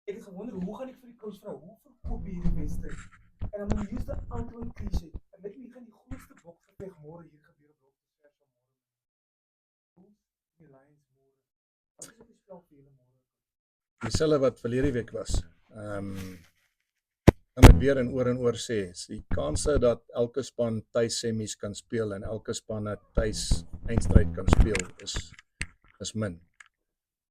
Ek het gewonder, hoe gaan ek vir die coach vra, hoe verkoop jy hierdie wedstryd? En dan moet jy use the ultimate cliché. En net nie gaan die grootste boksgeveg môre hier gebeur op Dokter Vers van môre. Die Lions môre. Wat is die spel vir julle môre? Dieselfde wat verlede week was. Kan dit weer en oor sê, die kanse dat elke span tuis semies kan speel en elke span 'n tuis eindstryd kan speel is min.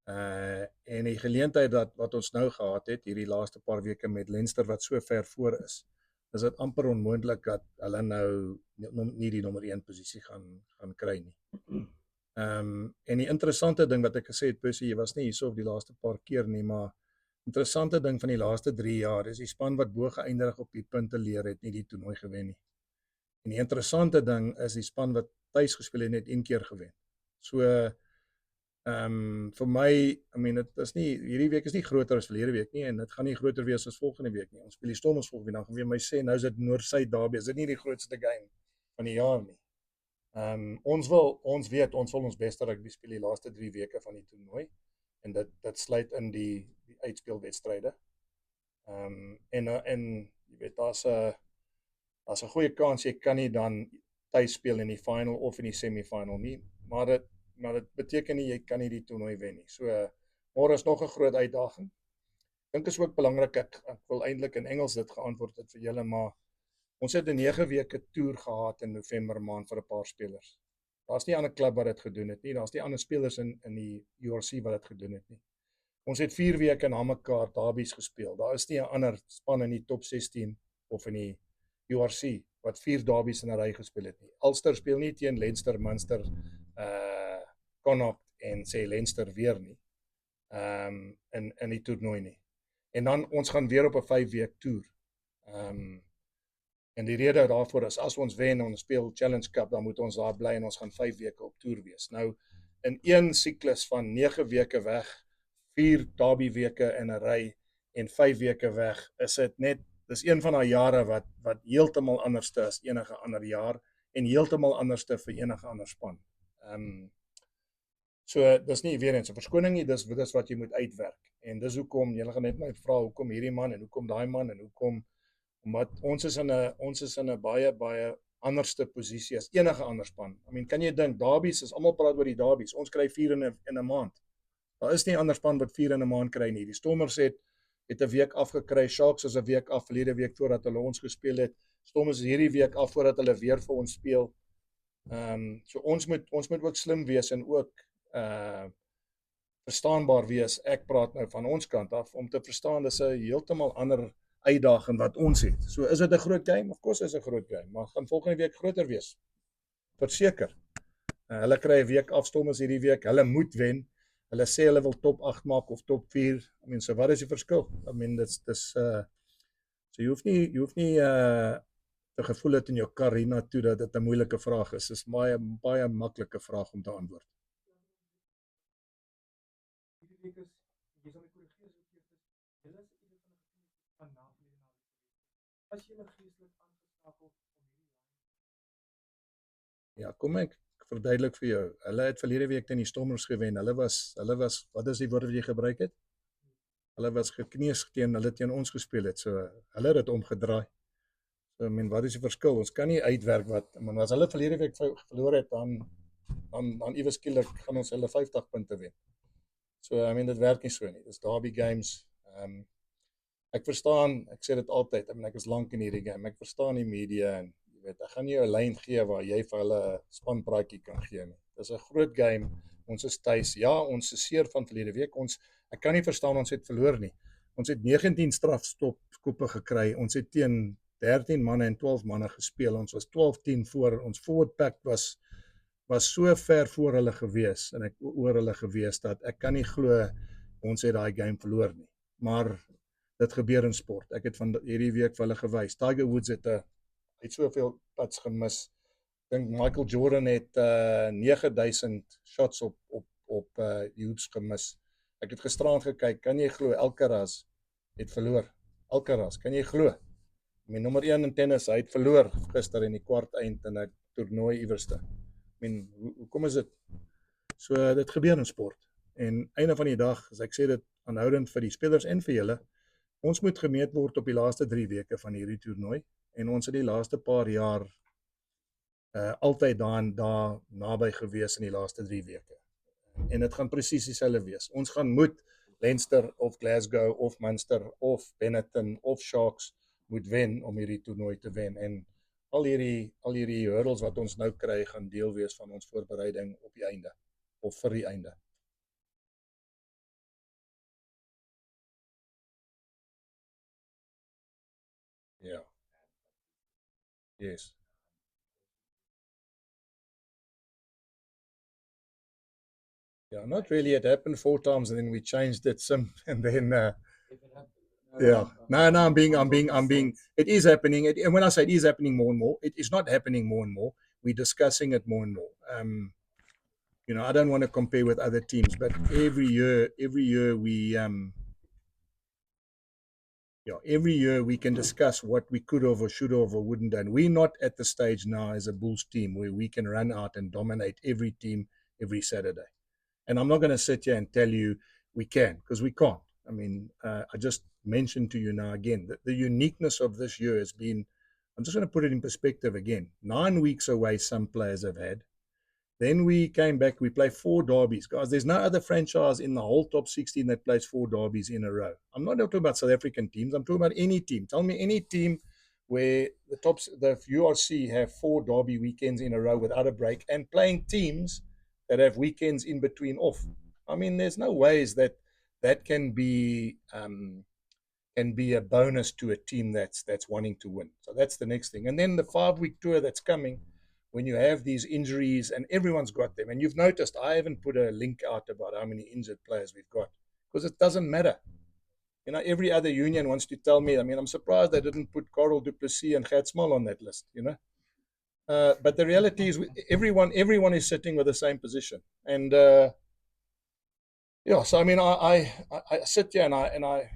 En die geleentheid wat ons nou gehad het, hierdie laaste paar weke met Leinster wat so ver voor is dit amper onmoontlik dat hulle nou nie die nommer 1 posisie gaan kry nie. En die interessante ding wat ek gesê het, Percy, jy was nie hierso op die laaste paar keer nie, maar interessante ding van die laaste 3 jaar is die span wat bo geëindig op die punte leer het nie die toernooi gewen nie. En die interessante ding is die span wat tuis gespeel het net 1 keer gewen. So vir my, dit is nie, hierdie week is nie groter as verlede week nie, en dit gaan nie groter wees as volgende week nie. Ons speel die Stormers volgende week, dan gaan weer my sê, nou is dit Noord-Suid derby, is dit nie die grootste game van die jaar nie. Ons wil ons beste rugby speel die laaste 3 weke van die toernooi, en dit sluit in die uitspelwedstryde. En jy weet, daar's 'n goeie kans jy kan nie dan tuis speel in die final of in die semifinal nie, maar dit beteken nie jy kan nie die toernooi wen nie. So môre is nog 'n groot uitdaging. Ek dink is ook belangrik, ek wil eintlik in Engels dit geantwoord het vir julle, maar ons het 'n 9 weke toer gehad in November maand vir 'n paar spelers. Daar's nie 'n ander klub wat dit gedoen het nie, daar's nie ander spelers in die URC wat dit gedoen het nie. Ons het 4 weke na mekaar derbies gespeel. Daar is nie 'n ander span in die top 16 of in die URC wat 4 derbies in 'n ry gespeel het nie. Ulster speel nie teen Leinster, Munster, Connacht en sê Leinster weer nie. In die toernooi nie. En dan ons gaan weer op 'n 5 week toer. En die rede daarvoor is, as ons wen en ons speel Challenge Cup, dan moet ons daar bly en ons gaan 5 weke op toer wees. Nou, in een siklus van 9 weke weg, 4 derby weke in 'n ry en 5 weke weg, is dit net, dis een van daai jare wat heeltemal anderste as enige ander jaar en heeltemal anderste vir enige ander span. So, dis nie weer eens 'n verskoning nie, dis wat jy moet uitwerk. En dis hoekom, julle gaan net my vra, hoekom hierdie man en hoekom daai man en hoekom, omdat ons is in 'n baie anderste posisie as enige ander span. Kan jy dink, derbies, is almal praat oor die derbies, ons kry 4 in 'n maand. Daar is nie 'n ander span wat 4 in 'n maand kry nie. Die Stormers het 'n week afgekry, Sharks is 'n week af, verlede week voordat hulle ons gespeel het. Stormers is hierdie week af voordat hulle weer vir ons speel. So ons moet ook slim wees en ook verstaanbaar wees. Ek praat nou van ons kant af, om te verstaan, dis 'n heeltemal ander uitdaging wat ons het. So is dit 'n groot game? Of course is 'n groot game, maar gaan volgende week groter wees. Verseker. Hulle kry 'n week af, Stormers hierdie week, hulle moet wen. Hulle sê hulle wil top 8 maak of top 4. So wat is die verskil? So jy hoef nie te gevoel het in jou kar hiernatoe dat dit 'n moeilike vraag is. Dit is baie maklike vraag om te antwoord. Jy sal my korrigeer as ek julle is van 'n as jy geestelik aangeskakel om hierdie Ja, kom ek verduidelik vir jou. Hulle het verlede week teen die Stormers gewen. Hulle was, wat is die woord wat jy gebruik het? Hulle was gekneus teen hulle teen ons gespeel het. So hulle het dit omgedraai. So wat is die verskil? Ons kan nie uitwerk maar as hulle verlede week verloor het, dan iewes skielik gaan ons hulle 50 punte wen. So dit werk nie so nie. Dis derby games. Ek verstaan, ek sê dit altyd, ek is lank in hierdie game. Ek verstaan die media en jy weet, ek gaan nie 'n lyn gee waar jy vir hulle 'n spanpraatjie kan gee nie. Dis 'n groot game. Ons is tuis. Ja, ons is seer van verlede week. Ek kan nie verstaan ons het verloor nie. Ons het 19 strafstopskoppe gekry. Ons het teen 13 manne en 12 manne gespeel. Ons was 12-10 voor. Ons forward pack was so ver voor hulle gewees en oor hulle gewees dat ek kan nie glo ons het daai game verloor nie. Maar dit gebeur in sport. Ek het van hierdie week vir hulle gewys. Tiger Woods het soveel putts gemis. Ek dink Michael Jordan het 9000 shots op die hoops gemis. Ek het gisteraan gekyk, kan jy glo, Alcaraz het verloor. Alcaraz, kan jy glo? Nommer 1 in tennis, hy het verloor gister in die kwart eind in 'n toernooi iewerste. Hoekom is dit? So dit gebeur in sport. En einde van die dag, as ek sê dit aanhoudend vir die spelers en vir julle, ons moet gemeet word op die laaste 3 weke van hierdie toernooi en ons het die laaste paar jaar altyd daar naby gewees in die laaste 3 weke. En dit gaan presies dieselfde wees. Ons gaan moet Leinster of Glasgow of Munster of Benetton of Sharks moet wen om hierdie toernooi te wen en al hierdie hurdles wat ons nou kry gaan deel wees van ons voorbereiding op die einde of vir die einde. Ja. Yes. Yeah, not really. It happened 4 times and then we changed it some and then yeah. No, I'm being. It is happening. And when I say it is happening more and more, it is not happening more and more. We're discussing it more and more. I don't want to compare with other teams, but every year we can discuss what we could have or should have or wouldn't done. We're not at the stage now as a Bulls team where we can run out and dominate every team every Saturday. And I'm not going to sit here and tell you we can, because we can't. I mean, I just mentioned to you now again that the uniqueness of this year has been, I'm just going to put it in perspective again. 9 weeks away, some players have had. Then we came back, we played 4 derbies. Guys, there's no other franchise in the whole top 16 that plays 4 derbies in a row. I'm not talking about South African teams, I'm talking about any team. Tell me any team where the URC have 4 derby weekends in a row without a break and playing teams that have weekends in between off. I mean, there's no ways that can be a bonus to a team that's wanting to win. So that's the next thing. And then the 5-week tour that's coming, when you have these injuries and everyone's got them. And you've noticed I haven't put a link out about how many injured players we've got because it doesn't matter. Every other union wants to tell me. I mean, I'm surprised they didn't put Carl Du Plessis and Gert Smal on that list, But the reality is everyone is sitting with the same position. And so I mean, I sit here and I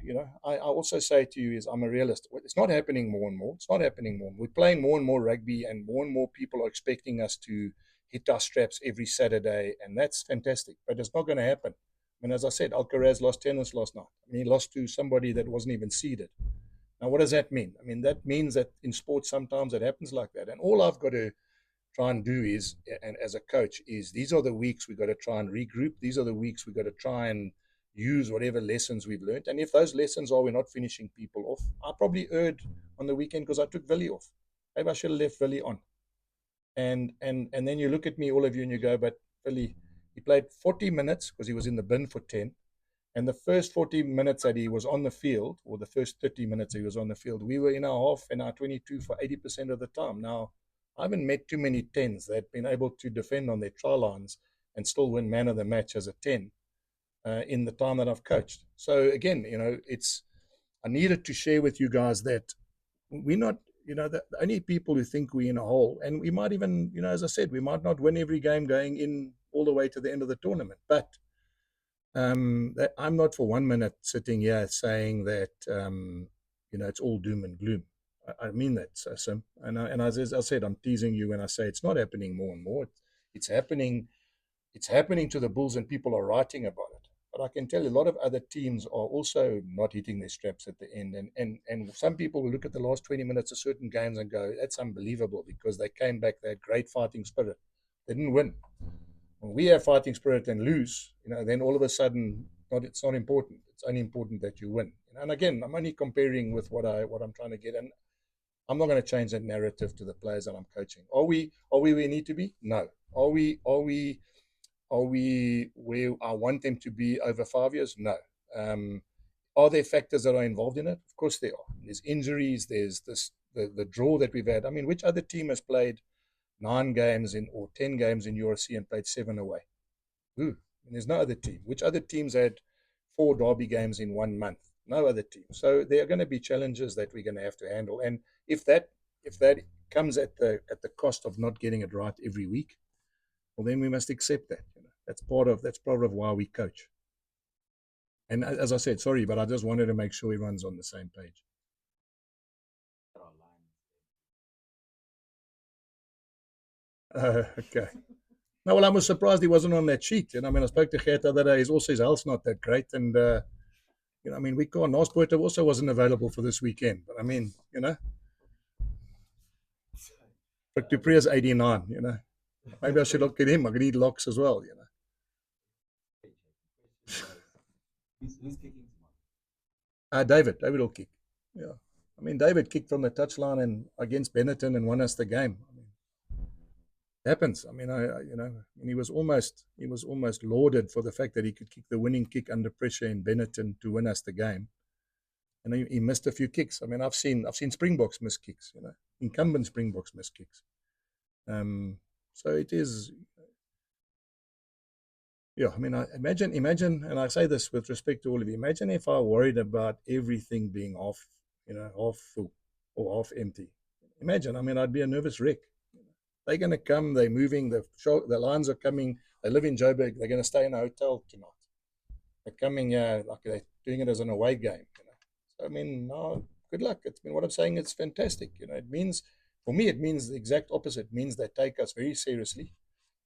also say to you is I'm a realist. It's not happening more and more. It's not happening more. We're playing more and more rugby, and more people are expecting us to hit our straps every Saturday, and that's fantastic. But it's not going to happen. I mean, as I said, Alcaraz lost tennis last night. I mean, he lost to somebody that wasn't even seeded. Now, what does that mean? I mean, that means that in sports sometimes it happens like that. And all I've got to try and do is, and as a coach, is these are the weeks we've got to try and regroup. These are the weeks we've got to try and use whatever lessons we've learned. And if those lessons are we're not finishing people off, I probably erred on the weekend because I took Villy off. Maybe I should have left Villy on. And then you look at me, all of you, and you go, but Villy, he played 40 minutes because he was in the bin for 10. And the first 40 minutes that he was on the field, or the first 30 minutes he was on the field, we were in our half and our 22 for 80% of the time. Now, I haven't met too many 10s that have been able to defend on their try lines and still win man of the match as a 10 in the time that I've coached. So again, I needed to share with you guys that we're not, the only people who think we're in a hole, and we might even, as I said, we might not win every game going in all the way to the end of the tournament, but that I'm not for 1 minute sitting here saying that, it's all doom and gloom. I mean that, Sim. And as I said, I'm teasing you when I say it's not happening more and more. It's happening. It's happening to the Bulls, and people are writing about it. But I can tell you, a lot of other teams are also not hitting their straps at the end. And some people will look at the last 20 minutes of certain games and go, "That's unbelievable," because they came back. They had great fighting spirit. They didn't win. When we have fighting spirit and lose, then all of a sudden, it's not important. It's only important that you win. And again, I'm only comparing with what I'm trying to get. And I'm not going to change that narrative to the players that I'm coaching. Are we where we need to be? No. Are we where I want them to be over 5 years? No. Are there factors that are involved in it? Of course there are. There's injuries. There's the draw that we've had. I mean, which other team has played 9 games or 10 games in URC and played 7 away? Who? And there's no other team. Which other teams had 4 derby games in 1 month? No other team. So there are going to be challenges that we're going to have to handle. And if that comes at the cost of not getting it right every week, well, then we must accept that. That's part of why we coach. And as I said, sorry, but I just wanted to make sure everyone's on the same page. Okay. No, well, I was surprised he wasn't on that sheet. I mean, I spoke to Gert the other day. His health's not that great, and I mean, we can't. Naspoort also wasn't available for this weekend. But I mean, Rick Dupree is 89. Maybe I should look at him. I could eat locks as well. Who's kicking tomorrow? David will kick. Yeah, I mean, David kicked from the touchline and against Benetton and won us the game. I mean, it happens. I mean, he was almost lauded for the fact that he could kick the winning kick under pressure in Benetton to win us the game. And he missed a few kicks. I mean, I've seen Springboks miss kicks. Incumbent Springboks miss kicks. So it is. Yeah, I mean, imagine, and I say this with respect to all of you. Imagine if I worried about everything being half full or half empty. Imagine, I mean, I'd be a nervous wreck. They're going to come. They're moving. The Lions are coming. They live in Joburg. They're going to stay in a hotel tonight. They're coming here like they're doing it as an away game. So I mean, no, good luck. What I'm saying. It's fantastic. It means, for me, it means the exact opposite. It means they take us very seriously.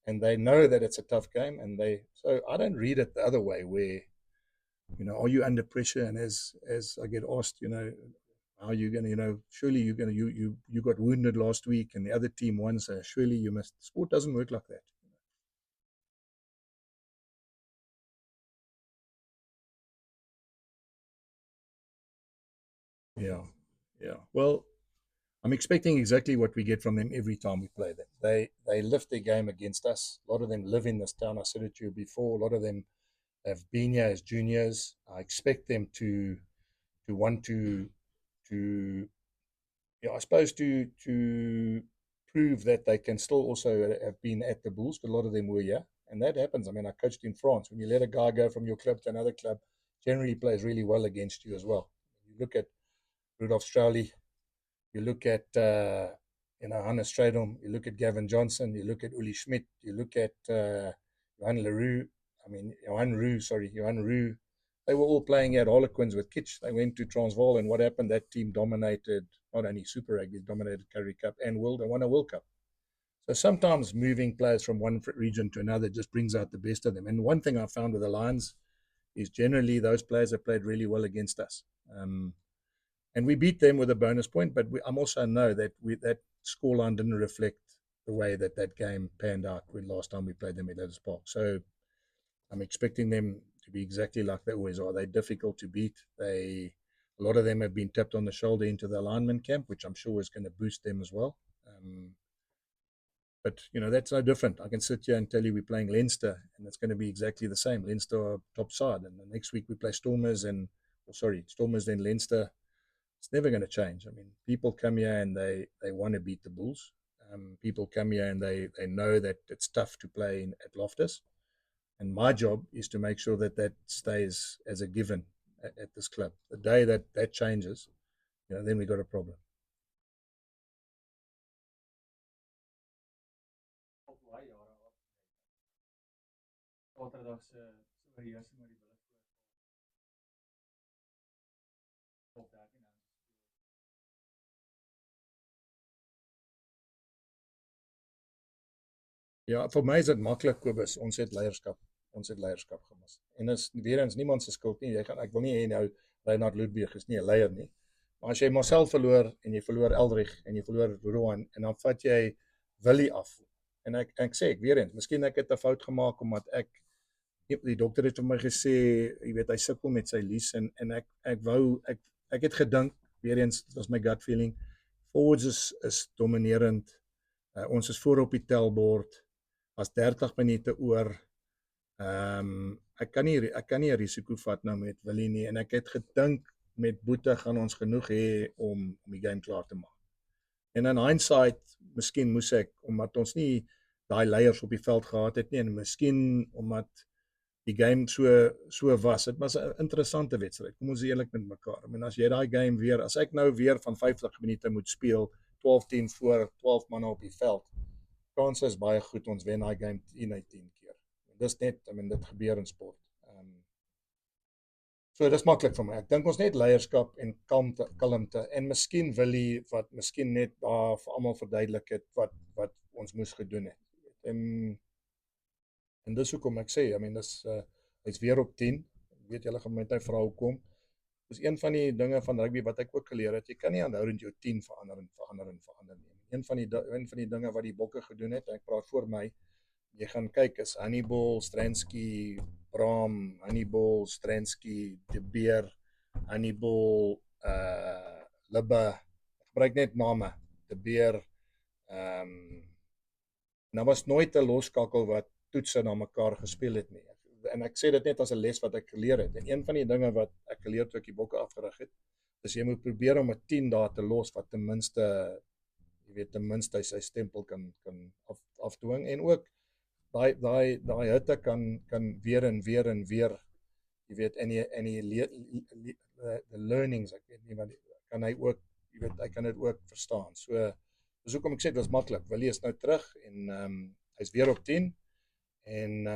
And they know that it's a tough game, so I don't read it the other way where, are you under pressure? And as I get asked, how are you going to, surely you're going to, you got wounded last week and the other team won, so surely you must. Sport doesn't work like that. Yeah. Well, I'm expecting exactly what we get from them every time we play them. They lift their game against us. A lot of them live in this town. I said it to you before. A lot of them have been here as juniors. I expect them to want to I suppose to prove that they can still also have been at the Bulls, but a lot of them were here. And that happens. I mean, I coached in France. When you let a guy go from your club to another club, generally plays really well against you as well. You look at Rudolph Strauly, you look at Hannes Stradom, you look at Gavin Johnson, you look at Uli Schmidt, you look at Johan Roux. They were all playing at Harlequins with Kitch. They went to Transvaal, and what happened? That team dominated not only Super Rugby, dominated Currie Cup and won a World Cup. So sometimes moving players from one region to another just brings out the best of them. And one thing I found with the Lions is generally those players have played really well against us. And we beat them with a bonus point, but I'm also know that that scoreline didn't reflect the way that game panned out when last time we played them at Ellis Park. So I'm expecting them to be exactly like they always are. They're difficult to beat. A lot of them have been tapped on the shoulder into the alignment camp, which I'm sure is going to boost them as well. But that's no different. I can sit here and tell you we're playing Leinster, and it's going to be exactly the same. Leinster are top side, and the next week we play Stormers, then Leinster. It's never going to change. I mean, people come here and they want to beat the Bulls. People come here and they know that it's tough to play at Loftus. And my job is to make sure that stays as a given at this club. The day that changes, then we got a problem. Ja, vir my is dit maklik, Kobus. Ons het leierskap gemis. En is weer eens niemand se skuld nie. Ek wil nie hê nou Reinhard Ludwig is nie 'n leier nie. Maar as jy Marcel verloor en jy verloor Eldrich en jy verloor Roan en dan vat jy Willie af. En ek sê weer eens, miskien ek het 'n fout gemaak omdat die dokter het vir my gesê, jy weet hy sukkel met sy lies en ek het gedink weer eens, dit was my gut feeling. Forwards is dominerend. Ons is voor op die tellbord. As 30 minute oor. Ek kan nie 'n risiko vat nou met Willie nie en ek het gedink met Boete gaan ons genoeg hê om die game klaar te maak. En in hindsight, miskien moes ek omdat ons nie daai leiers op die veld gehad het nie en miskien omdat die game so was. Dit was 'n interessante wedstryd. Kom ons is eerlik met mekaar. I mean, as jy daai game weer, as ek nou weer van 50 minute moet speel, 12-10 voor 12 manne op die veld. Kans is baie goed ons wen daai game 10 uit 10 keer. Dis net, dit gebeur in sport. So dis maklik vir my. Ek dink ons net leierskap en kalmte en miskien Willie wat miskien net daar vir almal verduidelik het wat ons moes gedoen het. En En dis hoekom ek sê, I mean, hy's weer op 10. Ek weet julle gaan met my vra hoekom. Dis een van die dinge van rugby wat ek ook geleer het. Jy kan nie aanhoudend jou 10 verander nie. Een van die dinge wat die bokke gedoen het, ek praat voor my, jy gaan kyk, is Hannibal, Stransky, Braam, Hannibal, Stransky, De Beer, Hannibal, Libbe, gebruik net name, De Beer, en daar was nooit 'n loskakel wat toetse na mekaar gespeel het nie. En ek sê dit net as 'n les wat ek geleer het. En een van die dinge wat ek geleer toe ek die bokke afgerig het, is jy moet probeer om 'n 10 daar te los wat ten minste sy stempel kan afdwing, en ook daai hitte kan weer en weer en weer, jy weet, en die learnings, ek weet nie wat kan hy ook, jy weet, hy kan dit ook verstaan. So dis hoekom ek sê dit was maklik. Willie is nou terug en hy's weer op 10 en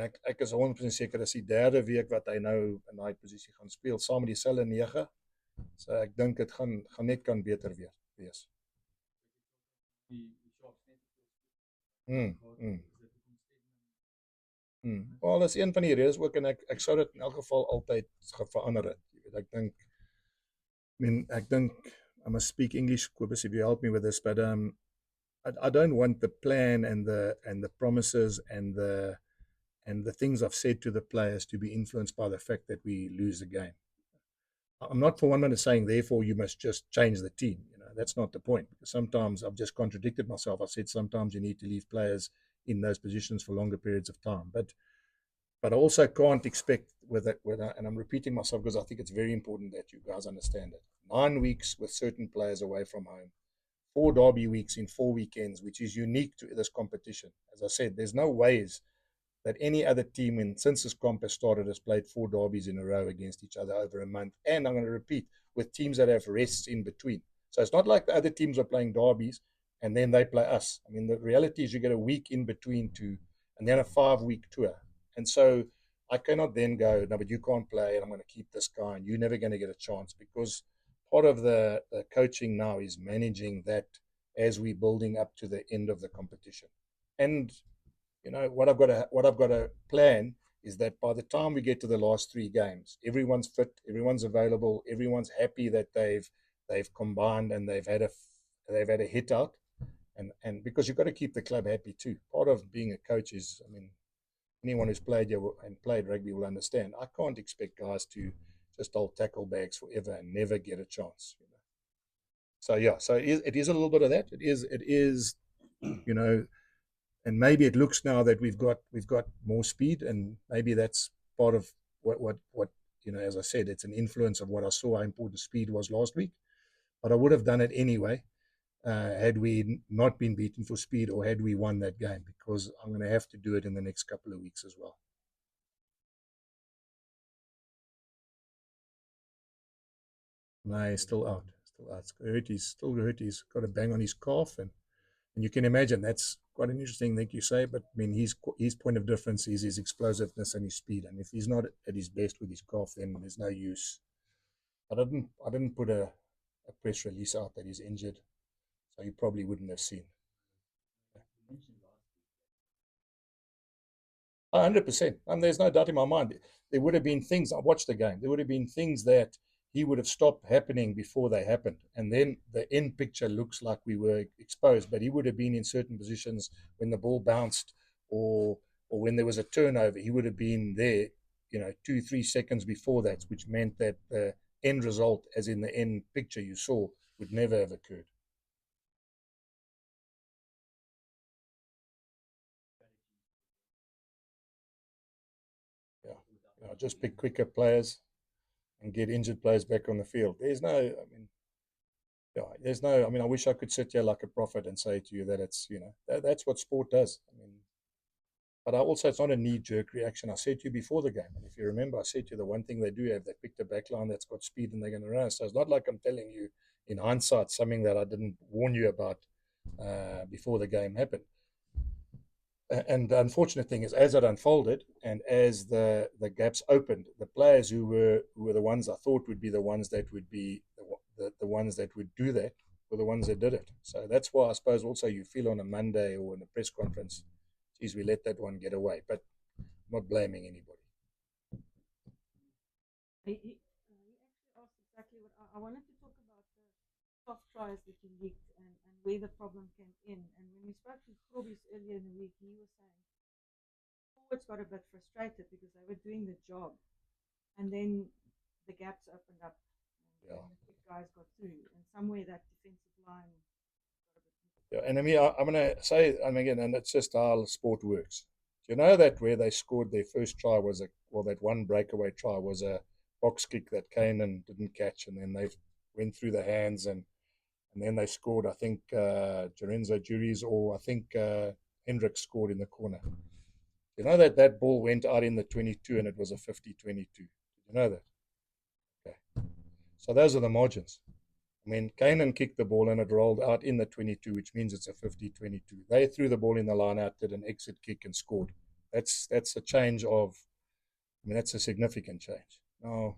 ek is 100% seker dis die derde week wat hy nou in daai posisie gaan speel saam met dieselfde 9. So ek dink dit gaan net kan beter wees. Wel, dat is een van die redes ook, en ek sou dit in elk geval altyd verander het. Jy weet, ek dink I must speak English, Kobus, if you help me with this, but I don't want the plan and the promises and the things I've said to the players to be influenced by the fact that we lose the game. I'm not for one minute saying, therefore, you must just change the team. You know, that's not the point. Because sometimes I've just contradicted myself. I said sometimes you need to leave players in those positions for longer periods of time. But I also can't expect and I'm repeating myself because I think it's very important that you guys understand it. 9 weeks with certain players away from home, 4 derby weeks in 4 weekends, which is unique to this competition. As I said, there's no ways that any other team since this comp has started has played 4 derbies in a row against each other over a month. And I'm going to repeat, with teams that have rests in between. So it's not like the other teams are playing derbies and then they play us. I mean, the reality is you get a week in between two and then a 5-week tour. And so I cannot then go, no, but you can't play and I'm going to keep this guy and you're never going to get a chance, because part of the coaching now is managing that as we're building up to the end of the competition. And you know, what I've got to plan is that by the time we get to the last 3 games, everyone's fit, everyone's available, everyone's happy that they've combined and they've had a hit out, and because you've got to keep the club happy too. Part of being a coach is, I mean, anyone who's played rugby will understand. I can't expect guys to just hold tackle bags forever and never get a chance. You know? So yeah, so it is a little bit of that. It is, you know. And maybe it looks now that we've got more speed, and maybe that's part of what you know. As I said, it's an influence of what I saw how important speed was last week. But I would have done it anyway had we not been beaten for speed or had we won that game, because I'm going to have to do it in the next couple of weeks as well. No, he's still out. He's still hurt. He's got a bang on his calf, and you can imagine that's quite an interesting thing you say, but I mean, his point of difference is his explosiveness and his speed. And if he's not at his best with his calf, then there's no use. I didn't put a press release out that he's injured, so you probably wouldn't have seen. 100%. There's no doubt in my mind. There would have been things, I watched the game, there would have been things that he would have stopped happening before they happened. And then the end picture looks like we were exposed, but he would have been in certain positions when the ball bounced or when there was a turnover. He would have been there, you know, 2-3 seconds before that, which meant that the end result, as in the end picture you saw, would never have occurred. Yeah, just pick quicker players and get injured players back on the field. I wish I could sit here like a prophet and say to you that it's, you know, that's what sport does. I mean, but it's not a knee-jerk reaction. I said to you before the game, and if you remember, I said to you the one thing they do have, they picked a backline that's got speed and they're going to run. So it's not like I'm telling you in hindsight something that I didn't warn you about before the game happened. And the unfortunate thing is, as it unfolded and as the gaps opened, the players who were the ones I thought would be the ones that would be the ones that would do that were the ones that did it. So that's why I suppose also you feel on a Monday or in a press conference geez, we let that one get away. But I'm not blaming anybody. He actually asked exactly what I wanted to talk about the soft tries that you leaked and where the problem came in. And when we spoke to Krobis earlier in the week, he was saying forwards got a bit frustrated because they were doing the job, and then the gaps opened up, and the big guys got through, and somewhere that defensive line got a bit. Yeah, and I mean, I'm going to say, and again, and it's just how sport works. Do you know that where they scored their first try was that one breakaway try was a box kick that Kane didn't catch, and then they went through the hands, and then they scored. I think Lorenzo Juries or I think Hendricks scored in the corner. You know that ball went out in the 22 and it was a 50-22. Did you know that? Okay. So those are the margins. I mean, Kane kicked the ball and it rolled out in the 22, which means it's a 50-22. They threw the ball in the line out, did an exit kick and scored. That's a change of, I mean, that's a significant change. Now,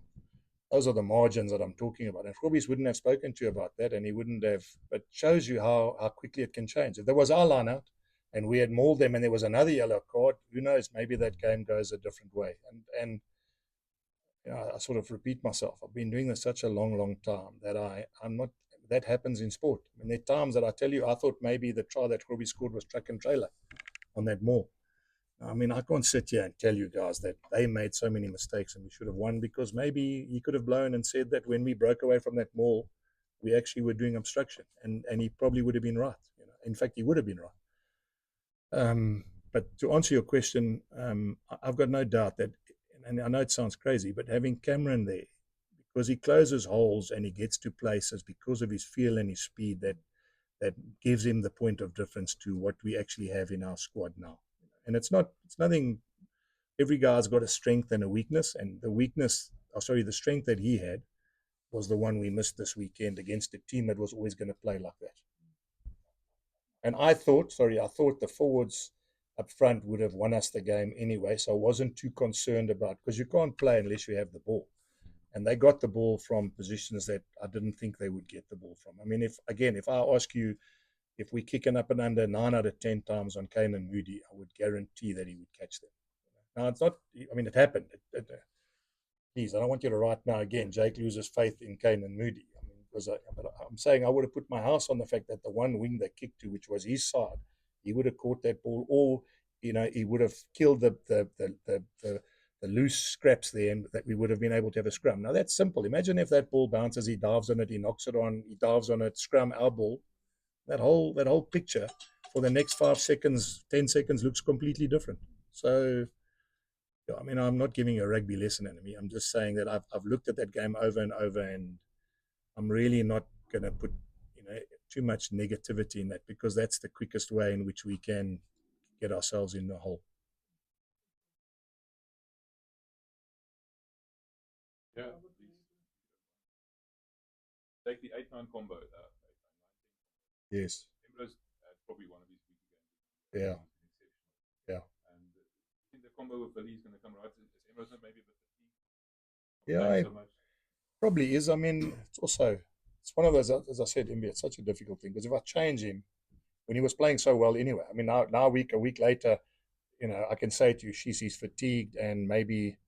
those are the margins that I'm talking about. And Robbie's wouldn't have spoken to you about that, and he wouldn't have, but shows you how quickly it can change. If there was our line out and we had mauled them and there was another yellow card, who knows, maybe that game goes a different way. And you know, I sort of repeat myself. I've been doing this such a long time that I'm not, that happens in sport. I mean, there are times that I tell you, I thought maybe the try that Robbie scored was truck and trailer on that maul. I mean, I can't sit here and tell you guys that they made so many mistakes and we should have won, because maybe he could have blown and said that when we broke away from that maul, we actually were doing obstruction, and he probably would have been right. You know, in fact, he would have been right. But to answer your question, I've got no doubt that, and I know it sounds crazy, but having Cameron there, because he closes holes and he gets to places because of his feel and his speed, that gives him the point of difference to what we actually have in our squad now. And it's nothing. Every guy's got a strength and a weakness, and the strength that he had was the one we missed this weekend against a team that was always going to play like that. And I thought the forwards up front would have won us the game anyway, so I wasn't too concerned about, because you can't play unless you have the ball. And they got the ball from positions that I didn't think they would get the ball from. I mean, if I ask you, if we kick an up and under 9 out of 10 times on Kane and Moody, I would guarantee that he would catch them. Now, it's not, I mean, it happened. Please, I don't want you to write now again, Jake loses faith in Kane and Moody. I mean, but I'm saying I would have put my house on the fact that the one wing they kicked to, which was his side, he would have caught that ball, or, you know, he would have killed the loose scraps there, and that we would have been able to have a scrum. Now, that's simple. Imagine if that ball bounces, he dives on it, he knocks it on, he dives on it, scrum, our ball. That whole picture for the next 5 seconds, 10 seconds looks completely different. So, yeah, I mean, I'm not giving you a rugby lesson, enemy. I'm just saying that I've looked at that game over and over, and I'm really not going to put, you know, too much negativity in that, because that's the quickest way in which we can get ourselves in the hole. Yeah, take the 8-9 combo. Yes. Emro's probably one of his weaker games. Yeah. Yeah. And I think the combo with Billy is going to come right. Is Emro's maybe a bit fatigued? Yeah, So much? Probably is. I mean, it's one of those, as I said, Imbi, it's such a difficult thing, because if I change him when he was playing so well anyway, I mean, now a week later, you know, I can say to you, he's fatigued, and maybe.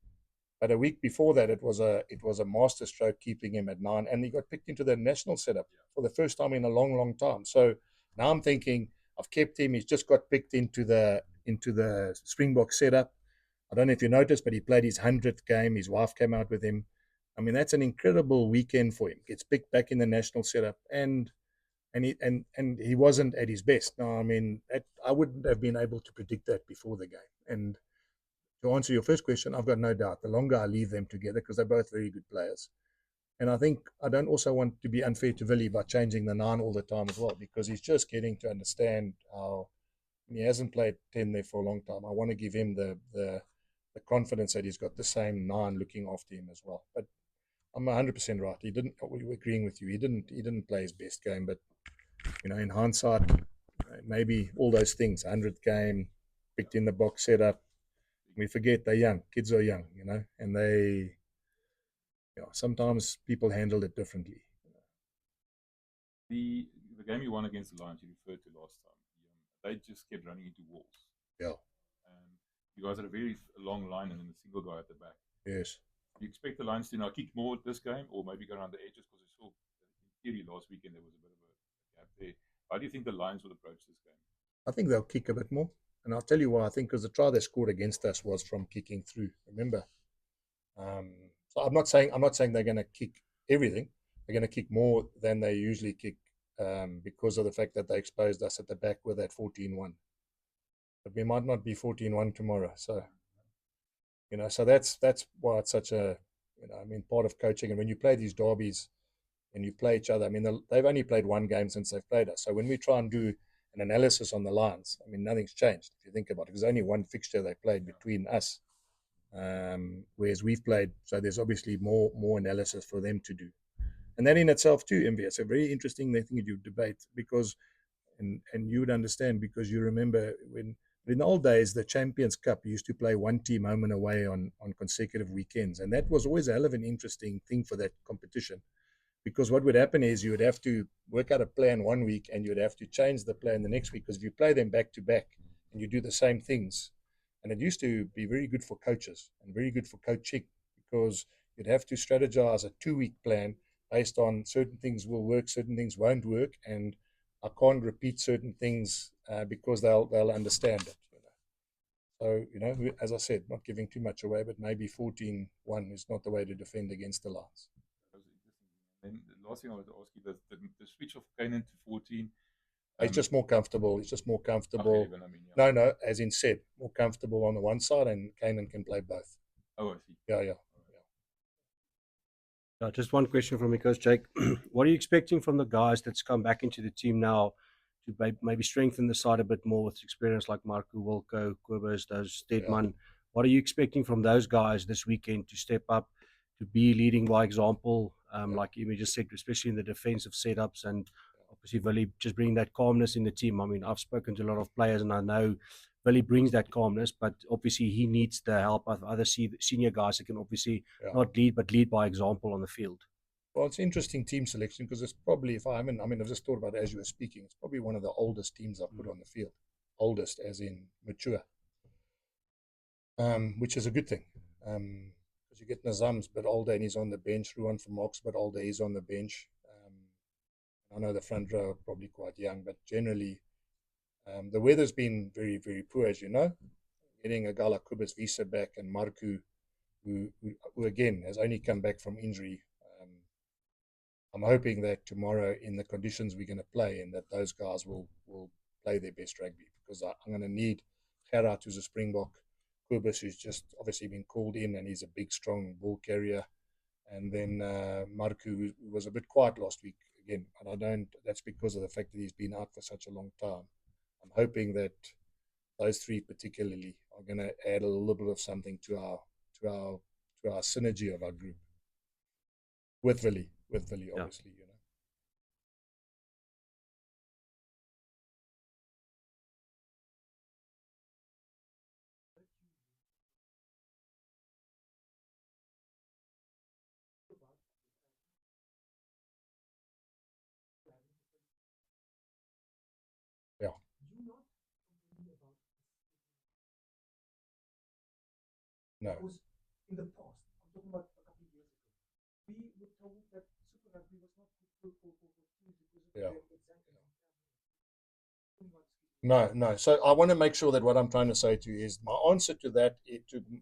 But a week before that, it was a master stroke keeping him at 9, and he got picked into the national setup for the first time in a long time. So now I'm thinking, I've kept him. He's just got picked into the Springbok setup. I don't know if you noticed, but he played his 100th game. His wife came out with him. I mean, that's an incredible weekend for him. Gets picked back in the national setup, and he wasn't at his best. Now, I mean, I wouldn't have been able to predict that before the game. And to answer your first question, I've got no doubt. The longer I leave them together, because they're both very good players. And I think I don't also want to be unfair to Willie by changing the 9 all the time as well, because he's just getting to understand how he hasn't played 10 there for a long time. I want to give him the confidence that he's got the same 9 looking after him as well. But I'm 100% right. He didn't. We're agreeing with you. He didn't play his best game. But you know, in hindsight, maybe all those things. 100th game, picked in the box setup. We forget they're young. Kids are young, you know, and they. Yeah, sometimes people handle it differently. The game you won against the Lions, you referred to last time, they just kept running into walls. Yeah. You guys had a very long line and then a single guy at the back. Yes. Do you expect the Lions to now kick more this game or maybe go around the edges? Because we saw in theory last weekend there was a bit of a gap there. How do you think the Lions will approach this game? I think they'll kick a bit more. And I'll tell you why. I think because the try they scored against us was from kicking through. Remember? So I'm not saying they're going to kick everything. They're going to kick more than they usually kick because of the fact that they exposed us at the back with that 14-1. But we might not be 14-1 tomorrow. So, so that's why it's such a, part of coaching. And when you play these derbies and you play each other, they've only played one game since they've played us. So when we try and do an analysis on the Lions, nothing's changed if you think about it. There's only one fixture they played between us, whereas we've played. So there's obviously more analysis for them to do. And that in itself too, MV, it's a very interesting thing you debate because, and you would understand because you remember when in the old days, the Champions Cup used to play one team home and away on consecutive weekends. And that was always a hell of an interesting thing for that competition. Because what would happen is you would have to work out a plan one week and you would have to change the plan the next week. Because if you play them back to back and you do the same things, and it used to be very good for coaches and very good for coaching because you'd have to strategize a 2-week plan based on certain things will work, certain things won't work. And I can't repeat certain things because they'll understand it. So, as I said, not giving too much away, but maybe 14-1 is not the way to defend against the Lions. And the last thing I wanted to ask you, the switch of Kanan to 14. He's just more comfortable. Okay, No, as in said, more comfortable on the one side, and Kanan can play both. Oh, I see. Yeah. Just one question from me, Coach Jake. What are you expecting from the guys that's come back into the team now to maybe strengthen the side a bit more with experience like Marco, Wilco, Kobus, those Stedman? Yeah. What are you expecting from those guys this weekend to step up, to be leading by example, like you just said, especially in the defensive setups, and obviously Willie just bringing that calmness in the team? I've spoken to a lot of players and I know Willie brings that calmness, but obviously he needs the help of other senior guys that can obviously not lead, but lead by example on the field. Well, it's interesting team selection because it's probably, I've just thought about it as you were speaking, it's probably one of the oldest teams I've put on the field. Oldest as in mature, which is a good thing. Because you get Nazam's a bit older and he's on the bench. Ruan from Mox, a bit older, he's on the bench. I know the front row are probably quite young, but generally, the weather's been very, very poor, as you know. Getting a guy like Kobus Visa back and Marku, who again has only come back from injury. I'm hoping that tomorrow, in the conditions we're going to play, and that those guys will play their best rugby, because I'm going to need Gerard, who's a Springbok, Kobus, who's just obviously been called in, and he's a big, strong ball carrier, and then Marku, who was a bit quiet last week again, and that's because of the fact that he's been out for such a long time. I'm hoping that those three particularly are going to add a little bit of something to our synergy of our group. With Willie, obviously, Yeah. No. Because in the past, I'm talking about a couple of years ago, we were told that Super Rugby was not good for teams because of their No. So I want to make sure that what I'm trying to say to you is my answer to that,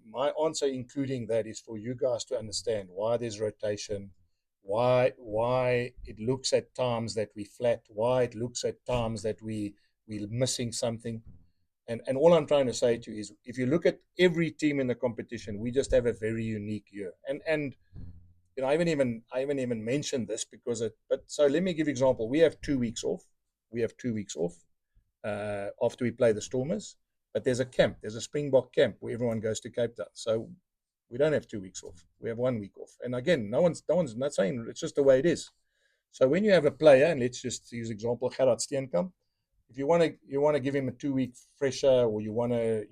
my answer including that, is for you guys to understand why there's rotation, why it looks at times that we flat, why it looks at times that we're missing something. And all I'm trying to say to you is, if you look at every team in the competition, we just have a very unique year. And I haven't even mentioned this so let me give you an example. We have 2 weeks off. After we play the Stormers, but there's a Springbok camp where everyone goes to Cape Town. So we don't have 2 weeks off. We have 1 week off. And again, no one's not saying, it's just the way it is. So when you have a player, and let's just use example, Gerard Steenkamp, if you want to give him a 2-week fresher, or you want to,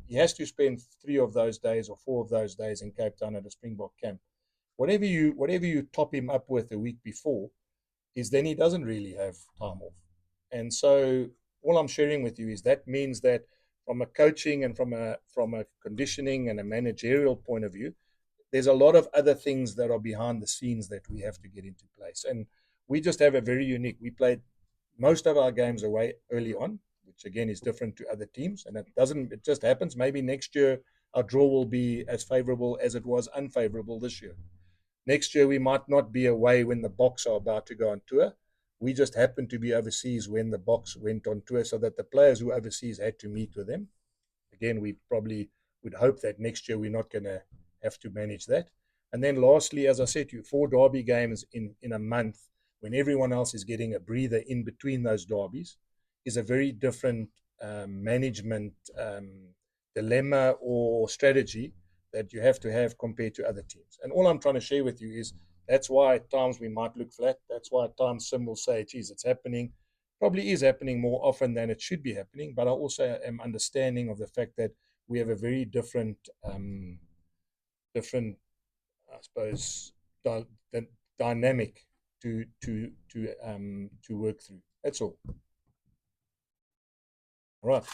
he has to spend 3 of those days or 4 of those days in Cape Town at a Springbok camp. Whatever you top him up with the week before, is then he doesn't really have time off. And so all I'm sharing with you is that means that from a coaching and from a conditioning and a managerial point of view, there's a lot of other things that are behind the scenes that we have to get into place. And we just have a very unique, we played most of our games away early on, which again is different to other teams. And it just happens. Maybe next year our draw will be as favorable as it was unfavorable this year. Next year we might not be away when the Boks are about to go on tour. We just happened to be overseas when the Boks went on tour, so that the players who were overseas had to meet with them. Again, we probably would hope that next year we're not going to have to manage that. And then lastly, as I said to you, 4 derby games in a month when everyone else is getting a breather in between those derbies is a very different management dilemma or strategy that you have to have compared to other teams. And all I'm trying to share with you is that's why at times we might look flat. That's why at times some will say, geez, it's happening. Probably is happening more often than it should be happening. But I also am understanding of the fact that we have a very different, I suppose, dynamic to work through. That's all. All right.